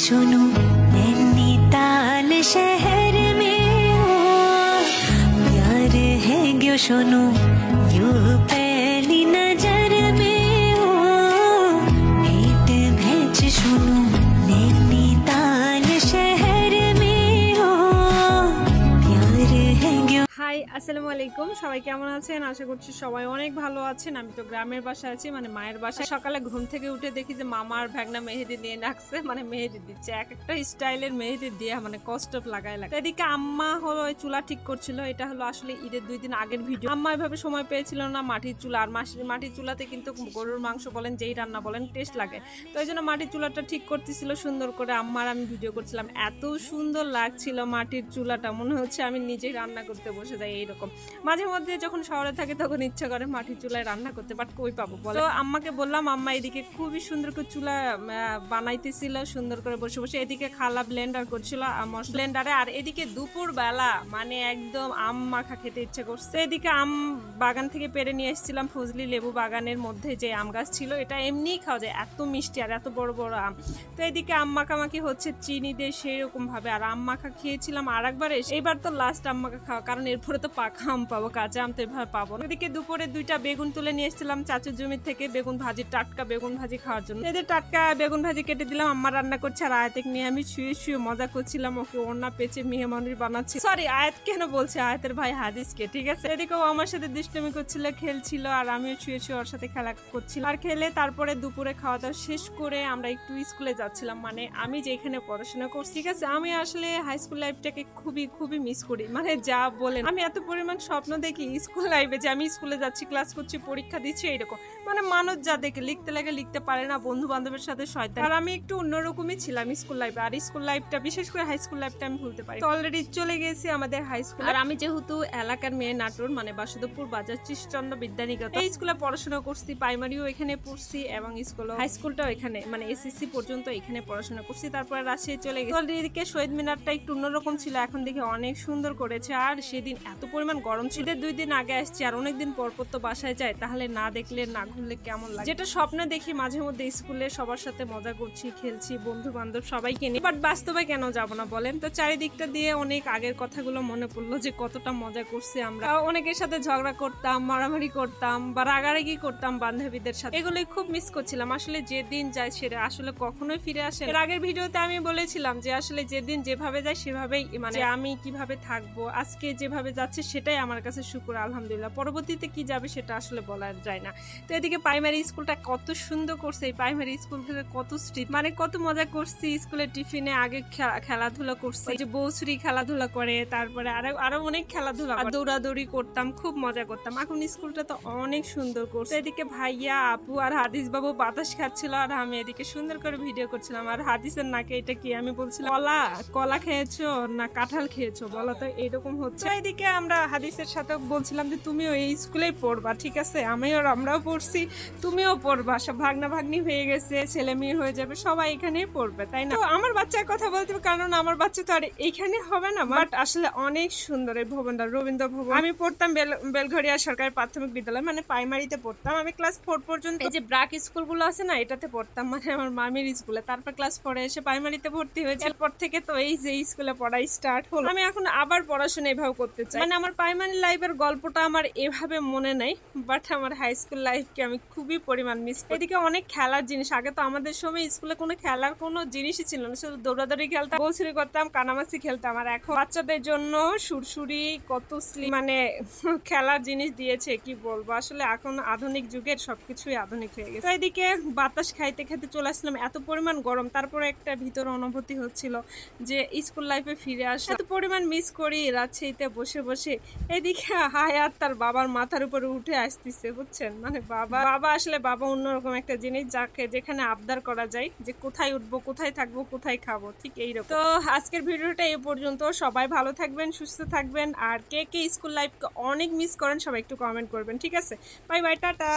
सुनो नैनीताल शहर में हो प्यार है क्यों सुनो यूं पहली नजर में हो भेंट भेज सुनो नैनीताल शहर में हो प्यार है क्यों। হাই আসসালামু আলাইকুম, সবাই কেমন আছেন? আশা করছি সবাই অনেক ভালো আছেন। আমি তো গ্রামের বাসায় আছি, মানে মায়ের বাসায়। সকালে ঘুম থেকে উঠে দেখি যে মামার ভাগনা মেহেদি নিয়ে রাখছে, মানে মেহেদি দিচ্ছে। এক একটা স্টাইলের মেহেদি দিয়ে মানে কষ্ট লাগায় লাগে। এদিকে আম্মা হলো চুলা ঠিক করছিল। এটা হলো আসলে ঈদের 2 দিন আগের ভিডিও। আম্মা এভাবে সময় পেয়েছিল না মাটির চুলা, আর মাটির চুলাতে কিন্তু গরুর মাংস বলেন যেই রান্না বলেন টেস্ট লাগে। তো এই জন্য মাটির চুলাটা ঠিক করতেছিল সুন্দর করে। আম্মার আমি ভিডিও করছিলাম, এত সুন্দর লাগছিল মাটির চুলাটা, মনে হচ্ছে আমি নিজেই রান্না করতে বসে যাই এইরকম। মাঝে মধ্যে যখন শহরে থাকে তখন ইচ্ছা করে মাটির চুলায় রান্না করতে, বাট কই পাবো বলো। তো আম্মাকে বললাম, আম্মা এদিকে খুবই সুন্দর করে চুলা বানাইতেছিল সুন্দর করে বসে বসে। এদিকে খালা ব্লেন্ডার করছিল ব্লেন্ডারে, আর এদিকে দুপুর বেলা মানে একদম আম মাখা খেতে ইচ্ছে করছে। এদিকে আম বাগান থেকে পেরে নিয়ে এসেছিলাম, ফজলি লেবু বাগানের মধ্যে যে আম গাছ ছিল। এটা এমনিই খাওয়া যায়, এত মিষ্টি আর এত বড় বড় আম। তো এদিকে আম মাখামাখি হচ্ছে চিনি দিয়ে সেই রকম ভাবে। আর আম মাখা খেয়েছিলাম আর একবার, এইবার তো লাস্ট আম মাখা খাওয়া, কারণ এরপরে তো পাকা আম পাবো, কাঁচা আম তো এভাবে পাবো না। এদিকে দুপুরে 2টা বেগুন তুলে নিয়ে এসেছিলাম চাচুর জমি থেকে, বেগুন ভাজি, টাটকা বেগুন ভাজি খাওয়ার জন্য। এদের টাটকা বেগুন ভাজি কেটে দিলাম, আম্মা রান্না করছে। আর আয়াতেক নিয়ে আমি শুয়ে শুয়ে মজা করছিলাম, ওকে ওড়না পেঁচে মেয়ে মানুষ বানাচ্ছি। সরি, আয়াত কেন বলছে, আয়াতের ভাই হাদিসকে, ঠিক আছে। এদিকেও আমার সাথে দুষ্টুমি করছিল, খেলছিল, আর আমিও শুয়ে শুয়ে ওর সাথে খেলা করছিলাম। আর খেলে তারপরে দুপুরে খাওয়া দাওয়া শেষ করে আমরা একটু স্কুলে যাচ্ছিলাম, মানে আমি যেখানে পড়াশোনা করছি, ঠিক আছে। আমি আসলে হাই স্কুল লাইফটাকে খুবই খুবই মিস করি, মানে যা বলেন। আমি এত পরিমাণ স্বপ্ন দেখি স্কুল লাইফে, যে আমি স্কুলে যাচ্ছি, ক্লাস করছি, পরীক্ষা দিচ্ছি, এইরকম। মানে মানুষ যা দেখে লিখতে লাগে লিখতে পারে না, বন্ধু বান্ধবের সাথে শয়তান। আর আমি একটু অন্যরকমই ছিলাম স্কুল লাইফে। আর স্কুল লাইফটা, বিশেষ করে হাই স্কুল লাইফটা আমি ভুলতে পারি। অলরেডি চলে গেছি আমাদের হাই স্কুল। আর আমি যেহেতু এলাকার মেয়ে, নাটোর মানে বাসুদেবপুর বাজার চিশচন্দ্র বিদ্যানিকেতন, এই স্কুলে পড়াশোনা করছি। প্রাইমারিও এখানে পড়ছি এবং স্কুল হাই স্কুলটাও এখানে, মানে এসএসসি পর্যন্ত এখানে পড়াশোনা করছি। তারপরে রাজশাহী চলে গেছি। অলরেডি শহীদ মিনারটা একটু অন্যরকম ছিল, এখন দেখে অনেক সুন্দর করেছে। আর সেদিন এত পরিমাণ গরম ছিল। 2 দিন আগে আসছি, আর অনেকদিন পর পর তো বাসায় যায়, তাহলে না দেখলে না ঘুরলে কেমন লাগে। যেটা স্বপ্নে দেখি মাঝে মধ্যে স্কুলে সবার সাথে মজা করছি, খেলছি, বন্ধু বান্ধব সবাইকে নিয়ে, বাট বাস্তবে কেন যাব না বলেন। তো চারিদিকটা দিয়ে অনেক আগের কথাগুলো মনে পড়লো, যে কতটা মজা করছি আমরা। অনেকের সাথে ঝগড়া করতাম, মারামারি করতাম, বা রাগারাগি করতাম বান্ধবীদের সাথে। এগুলোই খুব মিস করছিলাম। আসলে যেদিন যায় সেটা আসলে কখনোই ফিরে আসে। এর আগের ভিডিওতে আমি বলেছিলাম যে আসলে যেদিন যেভাবে যায় সেভাবেই, মানে আমি কিভাবে থাকবো, আজকে যেভাবে যাচ্ছে সেটাই আমার কাছে শুকর, আলহামদুলিল্লাহ। পরবর্তীতে কি যাবে সেটা আসলে বলা যায় না। তো এদিকে প্রাইমারি স্কুলটা কত সুন্দর করছে। এই প্রাইমারি স্কুল থেকে কত স্মৃতি, মানে কত মজা করছি। স্কুলের টিফিনে আগে খেলাধুলা করছি, যে বৌছুরি খেলাধুলা করে, তারপরে আরো অনেক খেলাধুলা, দৌড়াদৌড়ি করতাম, খুব মজা করতাম। এখন স্কুলটা তো অনেক সুন্দর করছে। এদিকে ভাইয়া, আপু আর হাদিস বাবু বাতাস খাচ্ছিল, আর আমি এদিকে সুন্দর করে ভিডিও করছিলাম। আর হাদিসের নাকে এটা কি, আমি বলছিলাম কলা খেয়েছো না কাঁঠাল খেয়েছো বলো তো, এইরকম হচ্ছে। এদিকে আমরা হাদিসের সাথে বলছিলাম যে তুমিও এই স্কুলেই পড়বা, ঠিক আছে, আমরাও পড়ছি, তুমিও পড়বা। সব ভাগনা ভাগ্নি হয়ে গেছে, ছেলে মেয়ে হয়ে যাবে, সবাই এখানেই পড়বে, তাই না? তো আমার বাচ্চার কথা বলতে, কারণ আমার বাচ্চা তো আর এইখানে হবে না, বাট আসলে অনেক সুন্দর এই ভবনটা, রবীন্দ্র ভবন। আমি পড়তাম বেলঘরিয়া সরকারি প্রাথমিক বিদ্যালয়, মানে প্রাইমারিতে পড়তাম। আমি ক্লাস 4 পর্যন্ত এই যে ব্রাক স্কুলগুলো আছে না, এটাতে পড়তাম, মানে আমার মামির স্কুলে। তারপর ক্লাস 4 এসে প্রাইমারিতে ভর্তি হয়েছে। এরপর থেকে তো এই যে স্কুলে পড়াই স্টার্ট হলো। আমি এখন আবার পড়াশোনা এভাবে করতে চাই, মানে আমার প্রাইমারি লাইফের গল্পটা আমার এভাবে মনে নাই, বাট আমার হাই স্কুল লাইফকে আমি খুবই পরিমাণ মিস করি। এদিকে অনেক খেলার জিনিস, আগে তো আমাদের সময় স্কুলে কোনো খেলার কোনো জিনিসই ছিল না, শুধু দৌড়াদৌড়ি খেলতাম, বৌছুরি করতাম, কানামাছি খেলতাম। আর এখন বাচ্চাদের জন্য সুরসুরি, কত মানে খেলার জিনিস দিয়েছে, কি বলবো। আসলে এখন আধুনিক যুগের সবকিছুই আধুনিক হয়ে গেছে। এদিকে বাতাস খাইতে খাইতে চলে আসলাম, এত পরিমাণ গরম। তারপরে একটা ভিতর অনুভূতি হচ্ছিল যে স্কুল লাইফে ফিরে আসা, এত পরিমাণ মিস করি রাজশাহীতে বসে বসে। এদিকে হায়াত তার বাবার মাথার উপরে উঠে আসতেছে, বুঝছেন, মানে বাবা আসলে বাবা অন্যরকম একটা জিনিস, যেখানে আবদার করা যায় যে কোথায় উঠবো, কোথায় থাকবো, কোথায় খাবো, ঠিক এইরকম। তো আজকের ভিডিওটা এই পর্যন্ত। সবাই ভালো থাকবেন, সুস্থ থাকবেন। আর কে কে স্কুল লাইফকে অনেক মিস করেন সবাই একটু কমেন্ট করবেন, ঠিক আছে। Bye bye, tata.